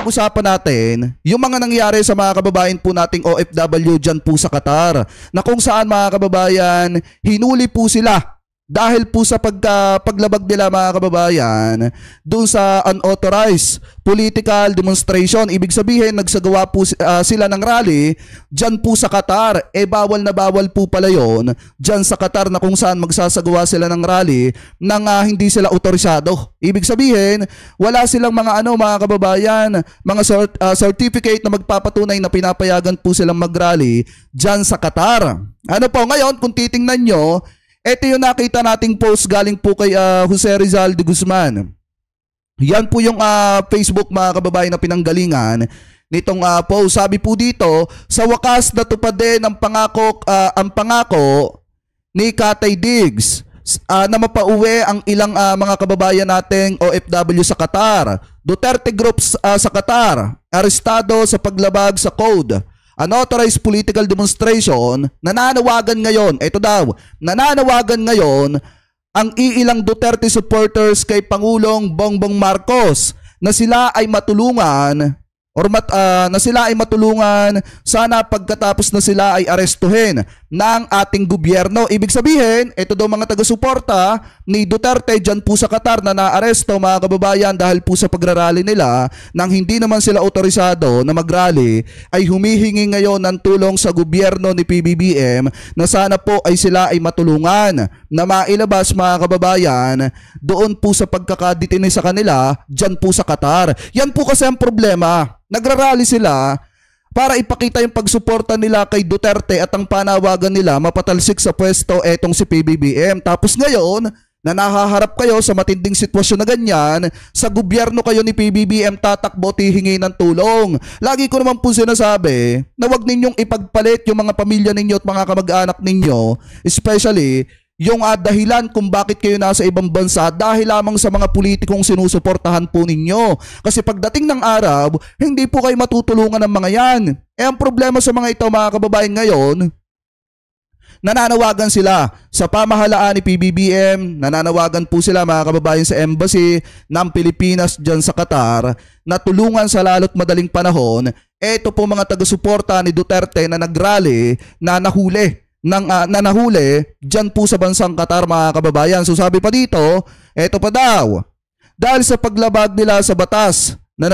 pag-uusapan natin yung mga nangyari sa mga kababayan po nating OFW dyan po sa Qatar, na kung saan mga kababayan, hinuli po sila dahil po sa paglabag nila mga kababayan doon sa unauthorized political demonstration. Ibig sabihin nagsagawa po sila ng rally dyan po sa Qatar. Bawal na bawal po pala yun dyan sa Qatar, na kung saan magsasagawa sila ng rally nang hindi sila otorisado. Ibig sabihin wala silang mga kababayan, mga certificate na magpapatunay na pinapayagan po silang mag-rally dyan sa Qatar. Ngayon kung titingnan nyo, ito yung nakita nating post galing po kay Jose Rizal de Guzman. Yan po yung Facebook mga kababayan na pinanggalingan nitong post. Sabi po dito, sa wakas natupad din ang pangako ni Katay Diggs na mapauwi ang ilang mga kababayan nating OFW sa Qatar. Duterte groups sa Qatar, arestado sa paglabag sa code. Unauthorized political demonstration, nananawagan ngayon ang iilang Duterte supporters kay Pangulong Bongbong Marcos na sila ay matulungan sana pagkatapos na sila ay arestuhin ng ating gobyerno. Ibig sabihin, ito daw mga taga-suporta ni Duterte dyan po sa Qatar na naaresto mga kababayan dahil po sa pagrarally nila nang hindi naman sila otorisado na magrally, ay humihingi ngayon ng tulong sa gobyerno ni PBBM na sana po ay sila ay matulungan na mailabas mga kababayan doon po sa pagkakadetine sa kanila dyan po sa Qatar. Yan po kasi ang problema. Nagrarally sila para ipakita yung pagsuporta nila kay Duterte at ang panawagan nila mapatalsik sa pwesto etong si PBBM. Tapos ngayon, na nahaharap kayo sa matinding sitwasyon na ganyan, sa gobyerno kayo ni PBBM tatakbo hihingi ng tulong. Lagi ko naman po sinasabi na wag ninyong ipagpalit yung mga pamilya ninyo at mga kamag-anak ninyo, especially yung dahilan kung bakit kayo nasa ibang bansa dahil lamang sa mga politikong sinusuportahan po ninyo. Kasi pagdating ng araw, hindi po kayo matutulungan ng mga yan. Ang problema sa mga ito mga kababayan ngayon, nananawagan sila sa pamahalaan ni PBBM, nananawagan po sila mga kababayan sa embassy ng Pilipinas dyan sa Qatar na tulungan sa lalo't madaling panahon. Ito po mga taga-suporta ni Duterte na nagrally na nahuli dyan po sa bansang Qatar mga kababayan. So sabi pa dito, eto pa daw, dahil sa paglabag nila sa batas na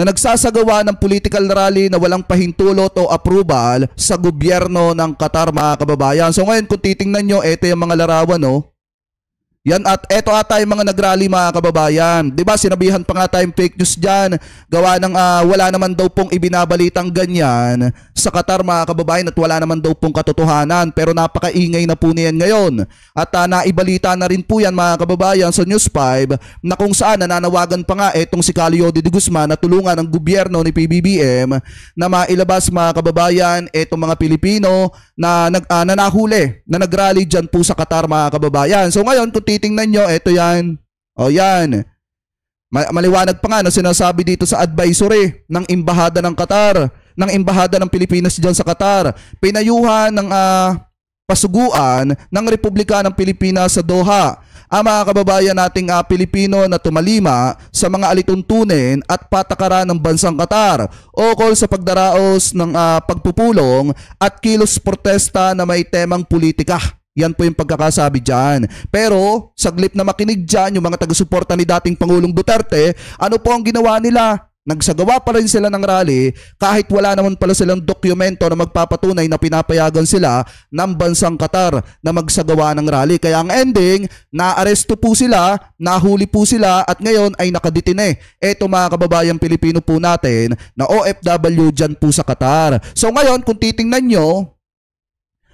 nagsasagawa ng political rally na walang pahintulot o approval sa gobyerno ng Qatar mga kababayan. So ngayon kung titingnan nyo, eto yung mga larawan yan, at eto ata yung mga nagrally mga kababayan. Diba sinabihan pa nga tayong fake news dyan, gawa ng wala naman daw pong ibinabalitang ganyan sa Qatar mga kababayan at wala naman daw pong katotohanan. Pero napakaingay na po niyan ngayon. At naibalita na rin po yan mga kababayan sa News 5 na kung saan nananawagan pa nga etong si Calio de Guzman na tulungan ng gobyerno ni PBBM na mailabas mga kababayan etong mga Pilipino na nahuli na nagrally dyan po sa Qatar mga kababayan. So ngayon kung titingnan nyo, eto yan. Yan. Maliwanag pa nga na sinasabi dito sa advisory ng Embahada ng Qatar, ng Embahada ng Pilipinas dyan sa Qatar. Pinayuhan ng pasuguan ng Republika ng Pilipinas sa Doha ang mga kababayan nating Pilipino na tumalima sa mga alituntunin at patakaran ng bansang Qatar ukol sa pagdaraos ng pagpupulong at kilos protesta na may temang politika. Yan po yung pagkakasabi dyan. Pero saglit na makinig dyan yung mga taga-suporta ni dating Pangulong Duterte, ano po ang ginawa nila? Nagsagawa pa rin sila ng rally kahit wala naman pala silang dokumento na magpapatunay na pinapayagan sila ng bansang Qatar na magsagawa ng rally. Kaya ang ending, naaresto po sila, nahuli po sila at ngayon ay nakadetine. Eto mga kababayang Pilipino po natin na OFW dyan po sa Qatar. So ngayon kung titingnan nyo,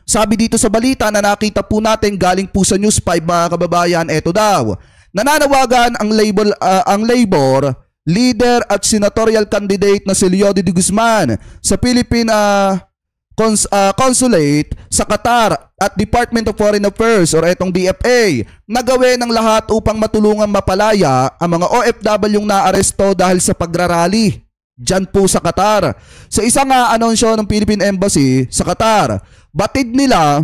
sabi dito sa balita na nakita po natin galing po sa News 5 mga kababayan, eto daw, nananawagan ang labor leader at senatorial candidate na si Leo de Guzman sa Philippine Consulate sa Qatar at Department of Foreign Affairs or etong DFA na gawin ang lahat upang matulungan mapalaya ang mga OFW yung naaresto dahil sa pagrarally dyan po sa Qatar. Sa isang anunsyo ng Philippine Embassy sa Qatar, batid nila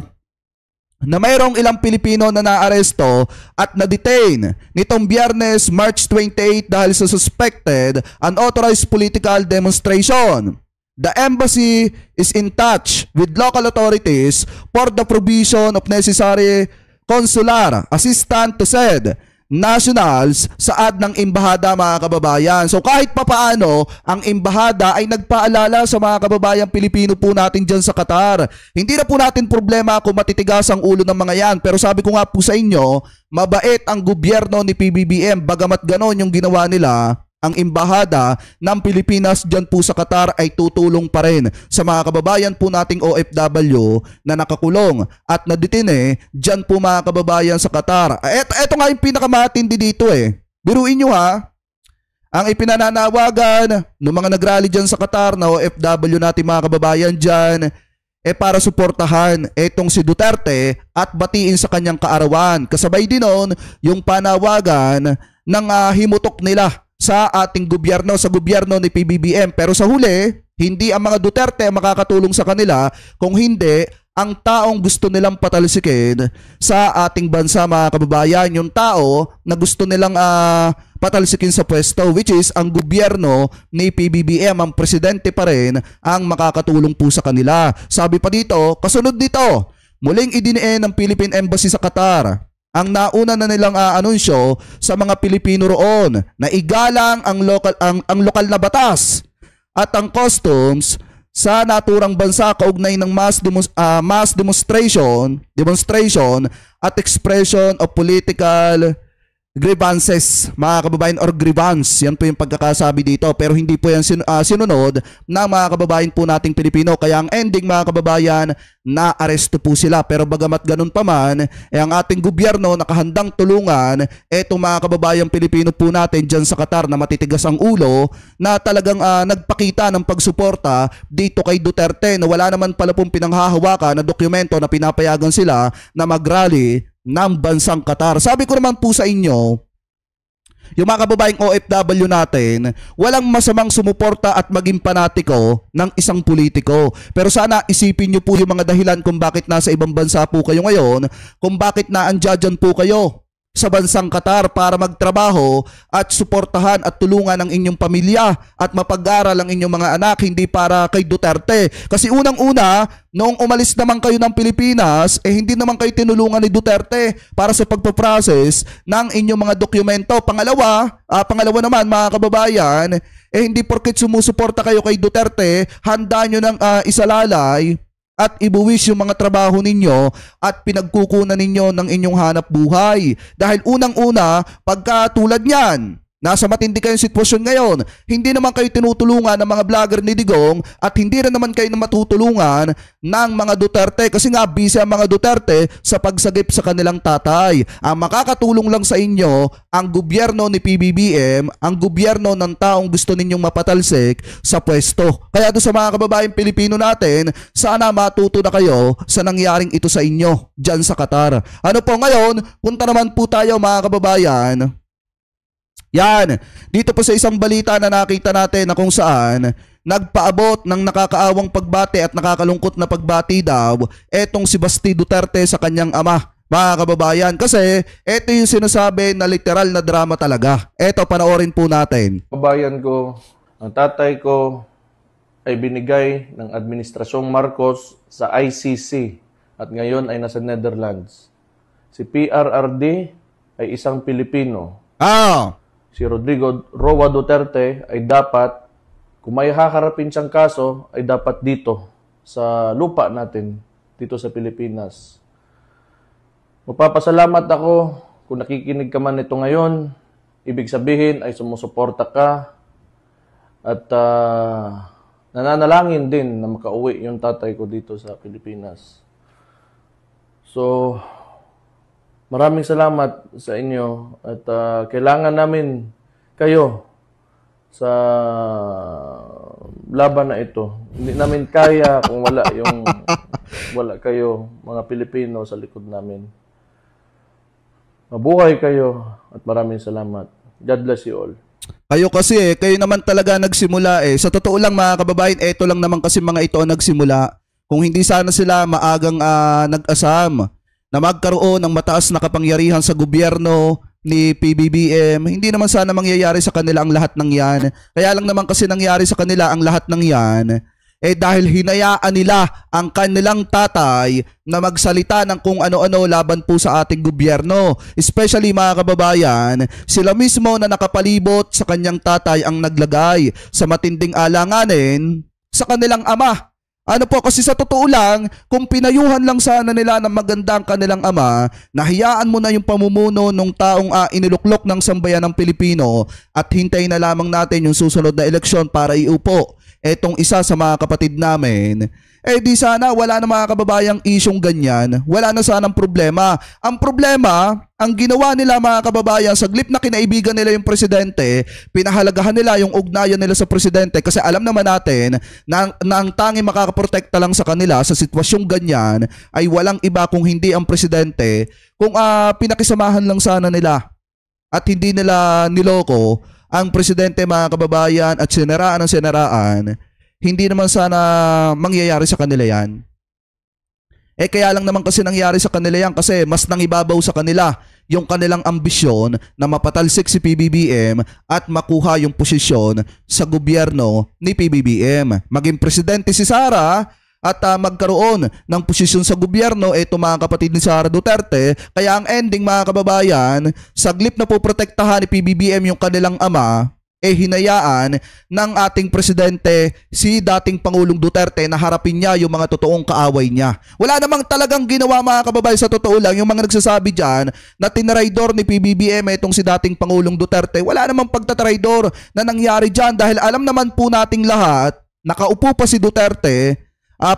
na mayroong ilang Pilipino na naaresto at na-detain nitong Biyernes, March 28 dahil sa suspected unauthorized political demonstration. The embassy is in touch with local authorities for the provision of necessary consular assistance to said nationals sa ad ng embahada, mga kababayan. So kahit papaano, ang embahada ay nagpaalala sa mga kababayan Pilipino po natin dyan sa Qatar. Hindi na po natin problema kung matitigas ang ulo ng mga yan. Pero sabi ko nga po sa inyo, mabait ang gobyerno ni PBBM. Bagamat ganon yung ginawa nila, ang embahada ng Pilipinas dyan po sa Qatar ay tutulong pa rin sa mga kababayan po nating OFW na nakakulong at nadetine dyan po, mga kababayan, sa Qatar. Ito nga yung pinakamatindi dito eh. Biruin nyo ha, ang ipinananawagan ng mga nagrally dyan sa Qatar na OFW natin, mga kababayan dyan, para suportahan etong si Duterte at batiin sa kanyang kaarawan. Kasabay din nun yung panawagan ng himutok nila sa ating gobyerno, sa gobyerno ni PBBM. Pero sa huli, hindi ang mga Duterte makakatulong sa kanila, kung hindi ang taong gusto nilang patalsikin sa ating bansa, mga kababayan. Yung tao na gusto nilang patalsikin sa pwesto, which is ang gobyerno ni PBBM. Ang presidente pa rin ang makakatulong po sa kanila. Sabi pa dito, kasunod dito, muling idiniin ng Philippine Embassy sa Qatar ang nauna na nilang anunsyo sa mga Pilipino roon na igalang ang lokal na batas at ang customs sa naturang bansa kaugnay ng mass demonstration at expression of political grievances, mga kababayan, or grievance. Yan po yung pagkakasabi dito, pero hindi po yan sinunod ng mga kababayan po nating Pilipino. Kaya ang ending, mga kababayan, na-aresto po sila. Pero bagamat ganun pa man, ang ating gobyerno nakahandang tulungan etong mga kababayan Pilipino po natin dyan sa Qatar na matitigas ang ulo, na talagang nagpakita ng pagsuporta dito kay Duterte, na wala naman pala pong pinanghahawakan na dokumento na pinapayagan sila na mag-rally ng bansang Qatar. Sabi ko naman po sa inyo, yung mga kababaeng OFW natin, walang masamang sumuporta at maging panatiko ng isang politiko. Pero sana isipin nyo po yung mga dahilan kung bakit nasa ibang bansa po kayo ngayon, kung bakit naandyan po kayo sa bansang Qatar para magtrabaho at suportahan at tulungan ang inyong pamilya at mapag-aral ang inyong mga anak, hindi para kay Duterte. Kasi unang-una, noong umalis naman kayo ng Pilipinas, hindi naman kayo tinulungan ni Duterte para sa pagpaprocess ng inyong mga dokumento. Pangalawa naman, mga kababayan, hindi porket sumusuporta kayo kay Duterte, handa nyo ng isalalay at ibuwis yung mga trabaho ninyo at pinagkukunan ninyo ng inyong hanap buhay. Dahil unang-una, pagka tulad niyan, nasa matindi kayong sitwasyon ngayon, hindi naman kayo tinutulungan ng mga vlogger ni Digong at hindi rin naman kayo matutulungan ng mga Duterte, kasi nga busy ang mga Duterte sa pagsagip sa kanilang tatay. Ang makakatulong lang sa inyo ang gobyerno ni PBBM, ang gobyerno ng taong gusto ninyong mapatalsik sa pwesto. Kaya doon sa mga kababayan Pilipino natin, sana matuto na kayo sa nangyaring ito sa inyo dyan sa Qatar. Ano po ngayon, punta naman po tayo, mga kababayan. Yan, dito po sa isang balita na nakita natin na kung saan nagpaabot ng nakakaawang pagbati at nakakalungkot na pagbati daw etong si Basti Duterte sa kanyang ama, mga kababayan. Kasi ito yung sinasabi na literal na drama talaga. Ito, panoorin po natin. Kababayan ko, ang tatay ko ay binigay ng Administrasyong Marcos sa ICC at ngayon ay nasa Netherlands. Si PRRD ay isang Pilipino. Si Rodrigo Roa Duterte ay dapat, kung may haharapin siyang kaso, ay dapat dito sa lupa natin, dito sa Pilipinas. Magpapasalamat ako kung nakikinig ka man ito ngayon. Ibig sabihin ay sumusuporta ka at nananalangin din na makauwi yung tatay ko dito sa Pilipinas. So, maraming salamat sa inyo at kailangan namin kayo sa laban na ito. Hindi namin kaya kung wala kayo, mga Pilipino, sa likod namin. Mabuhay kayo at maraming salamat. God bless you all. Kayo kasi kayo naman talaga nagsimula Sa totoo lang, mga kababayan, eto lang naman kasi mga ito ang nagsimula. Kung hindi sana sila maagang nag-asam na magkaroon ng mataas na kapangyarihan sa gobyerno ni PBBM. Hindi naman sana mangyayari sa kanila ang lahat ng yan. Kaya lang naman kasi nangyari sa kanila ang lahat ng yan dahil hinayaan nila ang kanilang tatay na magsalita ng kung ano-ano laban po sa ating gobyerno. Especially mga kababayan, sila mismo na nakapalibot sa kanyang tatay ang naglagay sa matinding alanganin sa kanilang ama. Ano po, kasi sa totoo lang, kung pinayuhan lang sana nila ng magandang kanilang ama, nahiyaan mo na yung pamumuno ng taong iniluklok ng sambayan ng Pilipino at hintayin na lamang natin yung susunod na eleksyon para iupo etong isa sa mga kapatid namin, di sana wala na mga kababayang isyong ganyan. Wala na sanang problema. Ang problema, ang ginawa nila mga kababayan, saglip na kinaibigan nila yung presidente, pinahalagahan nila yung ugnayan nila sa presidente kasi alam naman natin na ang tanging makakaprotekta lang sa kanila sa sitwasyong ganyan ay walang iba kung hindi ang presidente. Kung pinakisamahan lang sana nila at hindi nila niloko ang presidente mga kababayan at sinaraan ng sinaraan, hindi naman sana mangyayari sa kanila yan. Kaya lang naman kasi nangyari sa kanila yan kasi mas nangibabaw sa kanila yung kanilang ambisyon na mapatalsik si PBBM at makuha yung posisyon sa gobyerno ni PBBM. Maging presidente si Sara at magkaroon ng posisyon sa gobyerno mga kapatid ni Sara Duterte. Kaya ang ending mga kababayan, saglip na po protektahan ni PBBM yung kanilang ama, hinayaan ng ating presidente si dating Pangulong Duterte na harapin niya yung mga totoong kaaway niya. Wala namang talagang ginawa mga kababayan, sa totoo lang yung mga nagsasabi dyan na tinraidor ni PBBM itong si dating Pangulong Duterte. Wala namang pagtatraidor na nangyari dyan dahil alam naman po nating lahat, nakaupo pa si Duterte,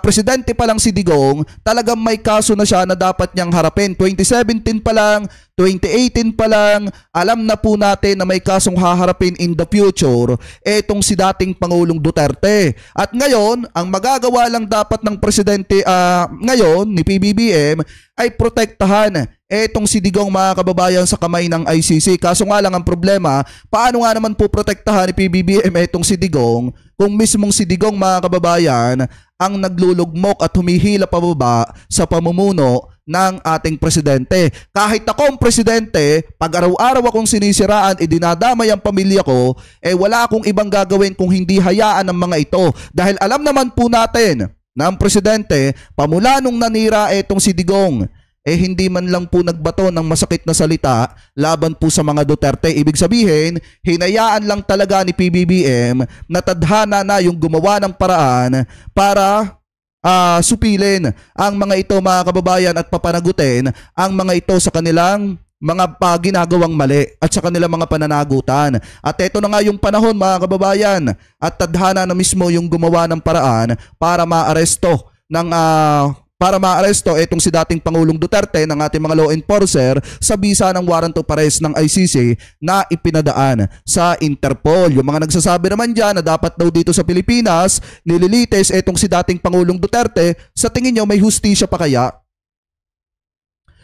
presidente pa lang si Digong, talagang may kaso na siya na dapat niyang harapin. 2017 pa lang, 2018 pa lang, alam na po natin na may kasong haharapin in the future etong si dating Pangulong Duterte. At ngayon, ang magagawa lang dapat ng presidente ngayon ni PBBM ay protektahan etong si Digong mga kababayan sa kamay ng ICC. Kaso nga lang ang problema, paano nga naman po protektahan ni PBBM etong si Digong kung mismong si Digong mga kababayan ang naglulugmok at humihila pababa sa pamumuno ng ating presidente. Kahit ako ang presidente, pag araw-araw akong sinisiraan, dinadamay ang pamilya ko, wala akong ibang gagawin kung hindi hayaan ng mga ito. Dahil alam naman po natin na ang presidente, pamula nung nanira etong si Digong, hindi man lang po nagbato ng masakit na salita laban po sa mga Duterte. Ibig sabihin, hinayaan lang talaga ni PBBM na tadhana na yung gumawa ng paraan para supilin ang mga ito mga kababayan at papanagutin ang mga ito sa kanilang mga ginagawang mali at sa kanilang mga pananagutan. At ito na nga yung panahon mga kababayan at tadhana na mismo yung gumawa ng paraan para maaresto itong si dating Pangulong Duterte ng ating mga law enforcer sa bisa ng warrant of arrest ng ICC na ipinadaan sa Interpol. Yung mga nagsasabi naman dyan na dapat daw dito sa Pilipinas nililitis itong si dating Pangulong Duterte, sa tingin nyo may hustisya pa kaya?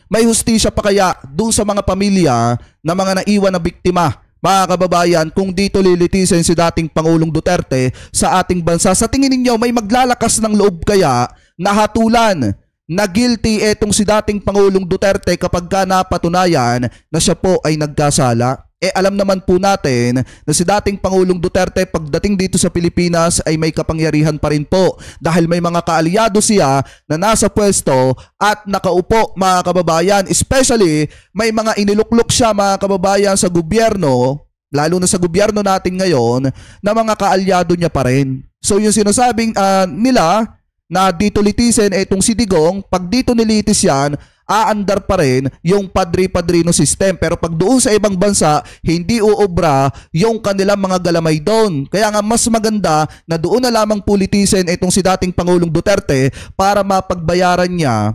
May hustisya pa kaya dun sa mga pamilya na mga naiwan na biktima? Mga kababayan, kung dito lilitisin si dating Pangulong Duterte sa ating bansa, sa tingin ninyo may maglalakas ng loob kaya na hatulan na guilty etong si dating Pangulong Duterte kapag napatunayan na siya po ay nagkasala? Alam naman po natin na si dating Pangulong Duterte pagdating dito sa Pilipinas ay may kapangyarihan pa rin po dahil may mga kaalyado siya na nasa pwesto at nakaupo mga kababayan. Especially may mga iniluklok siya mga kababayan sa gobyerno, lalo na sa gobyerno natin ngayon, na mga kaalyado niya pa rin. So yung sinasabing nila na dito litisin itong si Digong, pag dito nilitis yan, aandar pa rin yung padri-padrino system. Pero pag doon sa ibang bansa, hindi uobra yung kanilang mga galamay doon. Kaya nga mas maganda na doon na lamang politisen itong si dating Pangulong Duterte para mapagbayaran niya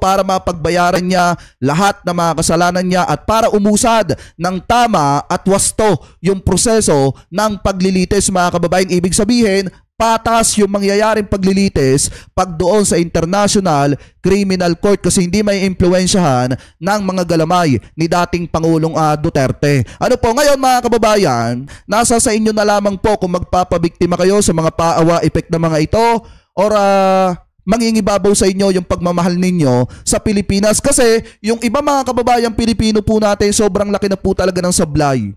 para mapagbayaran niya lahat ng mga kasalanan niya at para umusad ng tama at wasto yung proseso ng paglilitis mga kababayan. Ibig sabihin, patas yung mangyayaring paglilitis pag doon sa International Criminal Court kasi hindi may impluwensyahan ng mga galamay ni dating Pangulong Duterte. Ano po ngayon mga kababayan, nasa sa inyo na lamang po kung magpapabiktima kayo sa mga paawa effect ng mga ito or mangingibabaw sa inyo yung pagmamahal ninyo sa Pilipinas. Kasi yung iba mga kababayang Pilipino po natin, sobrang laki na po talaga ng sablay.